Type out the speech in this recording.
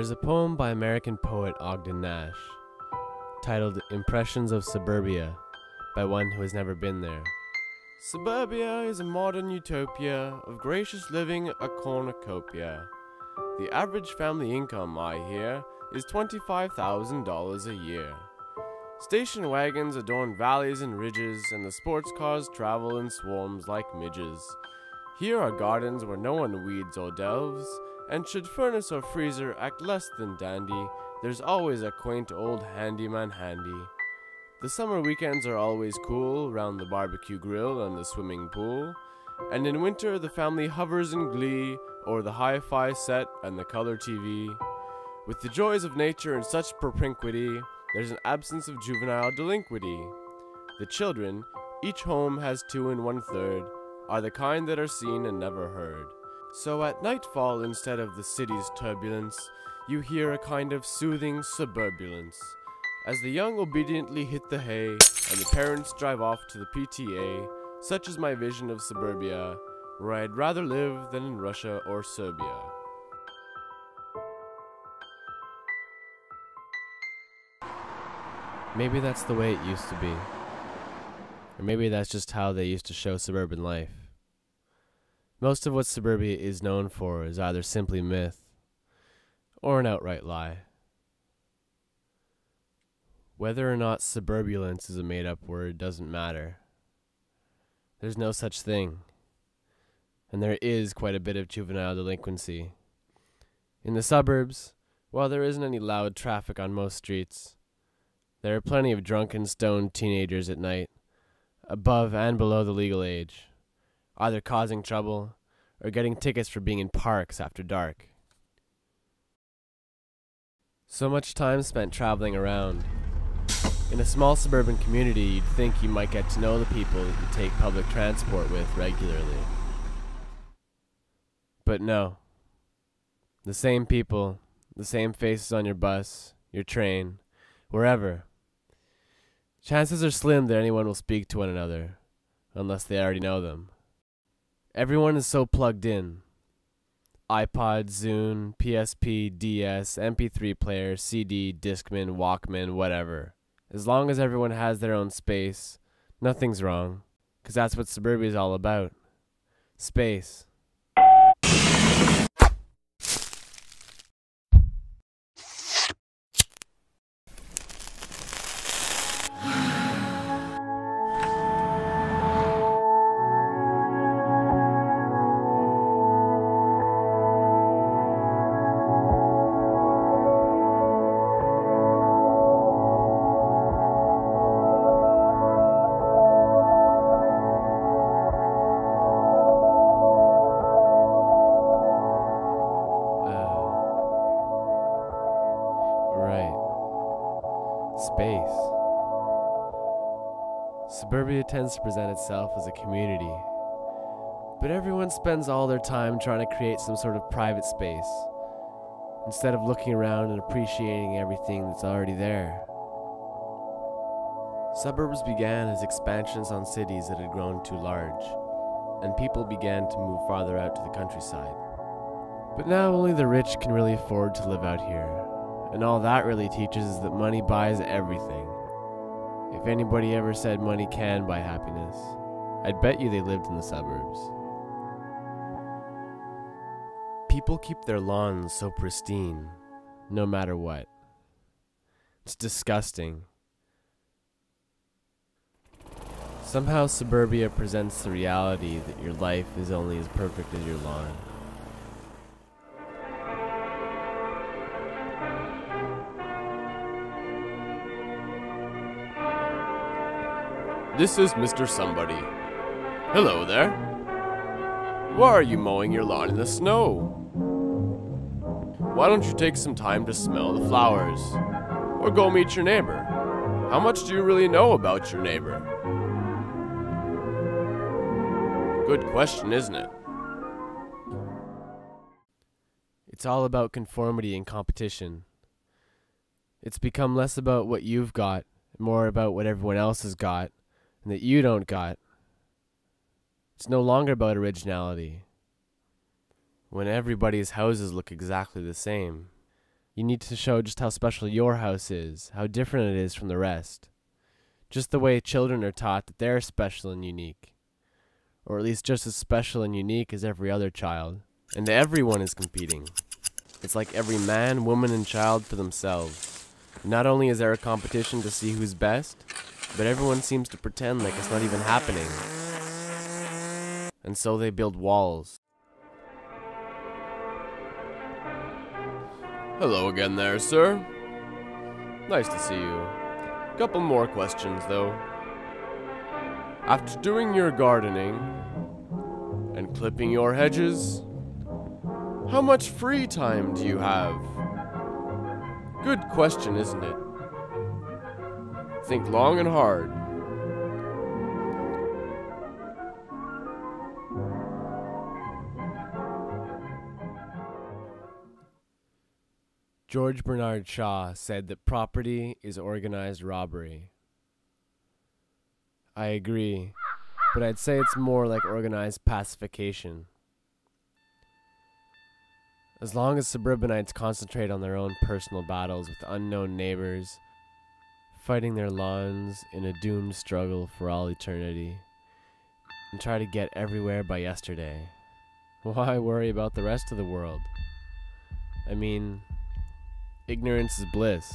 There's a poem by American poet Ogden Nash, titled Impressions of Suburbia, by one who has never been there. Suburbia is a modern utopia of gracious living, a cornucopia. The average family income, I hear, is $25,000 a year. Station wagons adorn valleys and ridges, and the sports cars travel in swarms like midges. Here are gardens where no one weeds or delves, and should furnace or freezer act less than dandy, there's always a quaint old handyman handy. The summer weekends are always cool, round the barbecue grill and the swimming pool, and in winter the family hovers in glee o'er the hi-fi set and the color TV. With the joys of nature in such propinquity, there's an absence of juvenile delinquity. The children, each home has 2 1/3, are the kind that are seen and never heard. So at nightfall, instead of the city's turbulence, you hear a kind of soothing suburbulence, as the young obediently hit the hay, and the parents drive off to the PTA. Such is my vision of suburbia, where I'd rather live than in Russia or Serbia. Maybe that's the way it used to be. Or maybe that's just how they used to show suburban life. Most of what suburbia is known for is either simply myth or an outright lie. Whether or not suburbulence is a made-up word doesn't matter. There's no such thing. And there is quite a bit of juvenile delinquency. In the suburbs, while there isn't any loud traffic on most streets, there are plenty of drunken, stoned teenagers at night, above and below the legal age, either causing trouble or getting tickets for being in parks after dark. So much time spent traveling around. In a small suburban community, you'd think you might get to know the people that you take public transport with regularly. But no. The same people, the same faces on your bus, your train, wherever. Chances are slim that anyone will speak to one another, unless they already know them. Everyone is so plugged in. iPod, Zune, PSP, DS, MP3 player, CD, Discman, Walkman, whatever. As long as everyone has their own space, nothing's wrong, 'cause that's what suburbia is all about. Space. Space. Suburbia tends to present itself as a community, but everyone spends all their time trying to create some sort of private space, instead of looking around and appreciating everything that's already there. Suburbs began as expansions on cities that had grown too large, and people began to move farther out to the countryside. But now only the rich can really afford to live out here. And all that really teaches is that money buys everything. If anybody ever said money can buy happiness, I'd bet you they lived in the suburbs. People keep their lawns so pristine, no matter what. It's disgusting. Somehow suburbia presents the reality that your life is only as perfect as your lawn. This is Mr. Somebody. Hello there. Why are you mowing your lawn in the snow? Why don't you take some time to smell the flowers? Or go meet your neighbor? How much do you really know about your neighbor? Good question, isn't it? It's all about conformity and competition. It's become less about what you've got, and more about what everyone else has got, and that you don't got. It's no longer about originality. When everybody's houses look exactly the same, You need to show just how special your house is, how different it is from the rest. Just the way children are taught that they're special and unique. Or at least just as special and unique as every other child. And everyone is competing. It's like every man, woman, and child for themselves. Not only is there a competition to see who's best, but everyone seems to pretend like it's not even happening. And so they build walls. Hello again there, sir. Nice to see you. Couple more questions, though. After doing your gardening and clipping your hedges, how much free time do you have? Good question, isn't it? Think long and hard. George Bernard Shaw said that property is organized robbery. I agree, but I'd say it's more like organized pacification. As long as suburbanites concentrate on their own personal battles with unknown neighbors, fighting their lawns in a doomed struggle for all eternity, and try to get everywhere by yesterday, why worry about the rest of the world? I mean, ignorance is bliss.